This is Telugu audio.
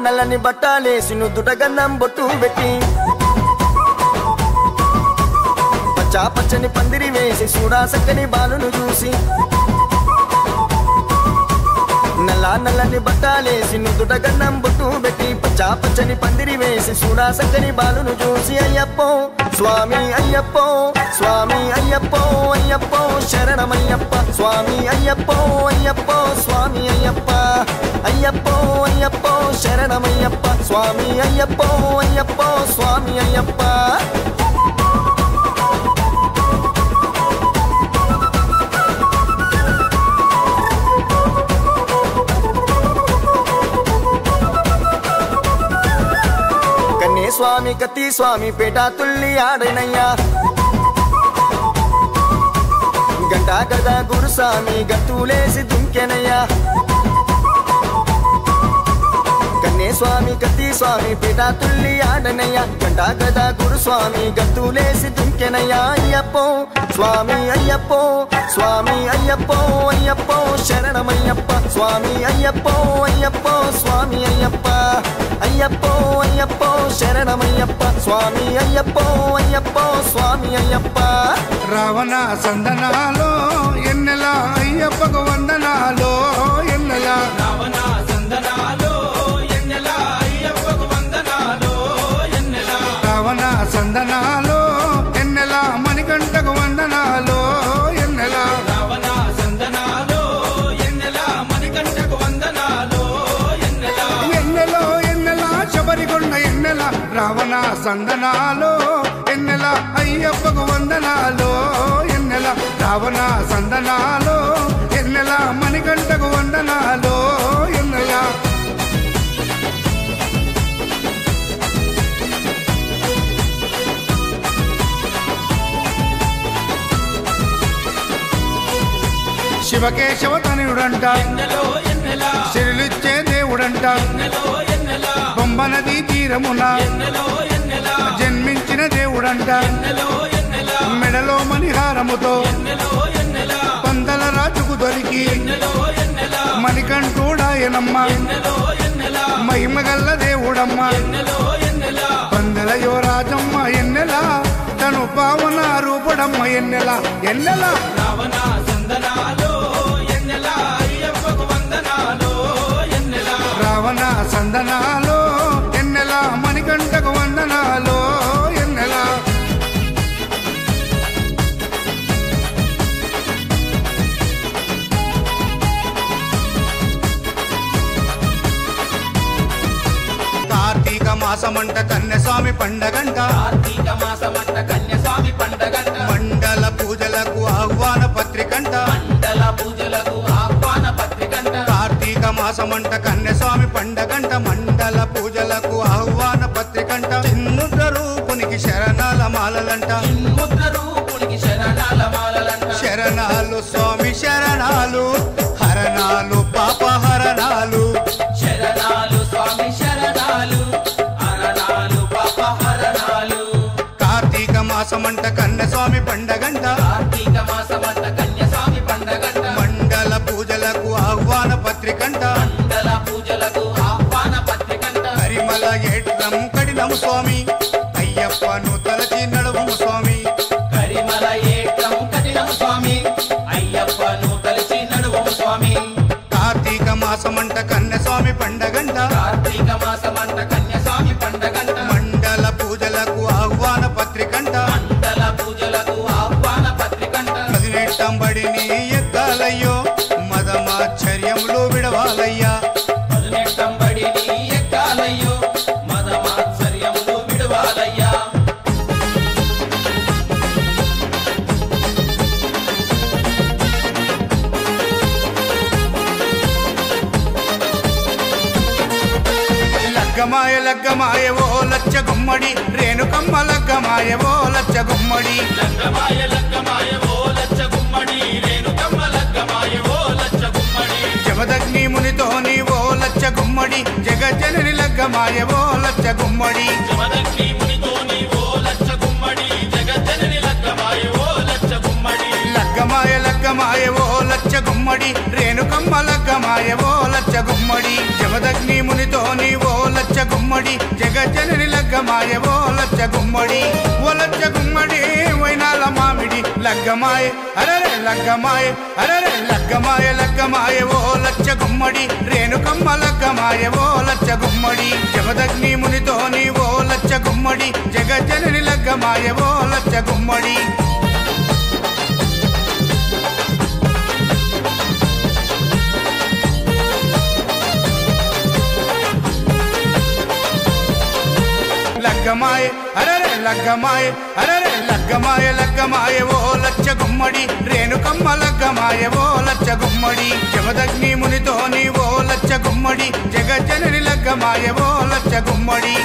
నల్లని బట్టాలేసి నుదుట గన్నం బొట్టు పెట్టి పచ్చా పచ్చని పందిరి వేసి చూడా సక్కని బాలును చూసి నల్లని బట్టాలేసి నుదుట గన్నం బొట్టు పెట్టి పచ్చా పచ్చని పందిరి వేసి చూడా సక్కని బాలును చూసి అయ్యప్పో స్వామి అయ్యప్పో స్వామి అయ్యప్పో అయ్యప్పో శరణమయ్యప్ప స్వామి అయ్యప్పో అయ్యప్పో స్వామి అయ్యప్ప అయ్యప్పో అయ్యప్పో శరణమయ్యప్ప స్వామి అయ్యప్పో అయ్యప్పో స్వామి అయ్యప్ప కన్నే స్వామి కత్తి స్వామి పేట తుల్లి ఆడనయ్యా గంటా గదా గురుస్వామి గత్తులేసి దుంకెనయ్యా కన్నే స్వామి కత్తి స్వామి పేట తుల్లి ఆడనయ్యా గంటా గదా గురుస్వామి గత్తులేసి దుంకెనయ్యా అయ్యప్పో స్వామి అయ్యప్పో స్వామి అయ్యప్పో అయ్యప్పో శరణమయ్యప్ప స్వామి అయ్యప్పో అయ్యప్పో స్వామి అయ్యప్ప అయ్యప్పో అయ్యప్పో శరణమయ్యప్ప స్వామి అయ్యప్పో అయ్యప్పో స్వామి అయ్యప్ప రావణ సందనాలో ఎన్నెల అయ్యప్పకు వందనాలో ఎన్నెల రావణ సందనాలో ఎన్నెల అయ్యప్పకు వందనాలో ఎన్నెల రావణ సందనాలో ఎన్నెల మణికంఠకు వందనాలో ఎన్నెల రావణ సందనాలో ఎన్నెల మణికంఠకు వందనాలో ఎన్నెల ఎన్నెలో ఎన్నెల శబరికొండ ఎన్నెల రావణ సందనాలో ఎన్నెల అయ్యప్పకు వందనాలో ఎన్నెల రావణ సందనాలో ఎన్నెల మణికంఠకు వందనాలో ఎన్నెల శివకేశవ తనయుడంట ఎన్నెలో ఎన్నెల శిరులిచ్చే దేవుడంట ఎన్నెలో ఎన్నెల బొమ్మ నదీ తీరమున ఎన్నెలో ఎన్నెల జన్మించిన దేవుడంట ఎన్నెలో ఎన్నెల మెడలో మణిహారముతో ఎన్నెలో ఎన్నెల పందల రాజుకు దొరికి ఎన్నెలో ఎన్నెల మణికంఠుడాయనమ్మ ఎన్నెలో ఎన్నెల మహిమగల్ల దేవుడమ్మ ఎన్నెలో ఎన్నెల పందల యువరాజమ్మ ఎన్నెల తను పావన రూపుడమ్మ ఎన్నెల ఎన్నెల రావణ సందనాలో ఎన్నెల అయ్యప్పకు వందనాలో ఎన్నెల రావణ సందనాలో ఎన్నెల మణికంఠకు వందనాలో ఎన్నెల కార్తీక మాసమంట కన్యస్వామి పండగంట కార్తీక మాసమంట కన్యస్వామి పండగంట మండల పూజలకు ఆహ్వాన పత్రికంట మండల పూజలకు ఆహ్వాన పత్రికంట కార్తీక మాసమంట కన్యస్వామి పండగంట మండల పూజలకు ఆహ్వాన పత్రికంట చిన్ముద్ర రూపునికి శరణాల మాలలంట ముద్ర రూపునికి శరణాల మాలలంట శరణాలు స్వామి శరణాలు హరణాలు పాపహరణాలు శరణాలు స్వామి శరణాలు హరణాలు పాపహరణాలు కార్తీక మాసమంట కన్యస్వామి పండగంట కార్తీక మాసమంట కన్యస్వామి పండగంట మండల పూజలకు ఆహ్వాన పత్రికంట మండల పూజలకు ఆహ్వాన పత్రికంట పరిమళ ఏట్రం కడినము స్వామి అయ్యప్పను తలచి నడుము స్వామి కరిమల ఏకం కఠినం స్వామి అయ్యప్పను తలచి నడువు స్వామి కార్తీక మాసమంట కన్యస్వామి పండగంట కార్తీక మాసమంట కన్యస్వామి పండగంట మండల పూజలకు ఆహ్వాన పత్రికంట మండల పూజలకు ఆహ్వాన పత్రికంట పదినెట్టంబడిని ఎత్తాలయ్యో మదమాశ్చర్యములు విడవాలయ్యా పదునెట్టంబడిని ఎక్కాలయ్యో మదమాత్సర్యములు విడువాలయ్యా లగ్గమాయ లగ్గమాయ ఓ లచ్చ గుమ్మడి రేణుకమ్మ లగ్గమాయ ఓ లచ్చ గుమ్మడి లగ్గమాయ లగ్గమాయ ఓ లచ్చ గుమ్మడి రేణుకమ్మ లగ్గమాయ ఓ లచ్చ గుమ్మడి జమదగ్ని మునితోని ఓ లచ్చ గుమ్మడి జగజ్జనని లగ్గమాయ ఓ లచ్చ గుమ్మడి జమదగ్ని మునితోని ఓ లచ్చ గుమ్మడి జగజ్జనని లగ్గమాయ ఓ లచ్చ గుమ్మడి లగ్గమాయ లగ్గమాయ ఓ లచ్చ గుమ్మడి రేణుకమ్మ లగ్గమాయ ఓ లచ్చ గుమ్మడి జమదగ్ని మునితోని ఓ లచ్చ గుమ్మడి జగజ్జనని లగ్గమాయ ఓ లచ్చ గుమ్మడి ఓ లచ్చ గుమ్మడి వైనాల మామిడి లగ్గమాయ అరరే లగ్గమాయ అరరే లగ్గమాయ లగ్గమాయ ఓ లచ్చ గుమ్మడి రేణుకమ్మ లగ్గమాయ ఓ లచ్చ గుమ్మడి జమదగ్ని మునితోని ఓ లచ్చ గుమ్మడి జగజ్జనని లగ్గమాయ ఓ లచ్చ గుమ్మడి లగ్గమాయ అరరే లగ్గమాయ అరరే లగ్గమాయ లగ్గమాయ ఓ లచ్చ గుమ్మడి రేణుకమ్మ లగ్గమాయ ఓ లచ్చ గుమ్మడి జమదగ్ని మునితోని ఓ లచ్చ గుమ్మడి జగజ్జనని లగ్గమాయ ఓ లచ్చ గుమ్మడి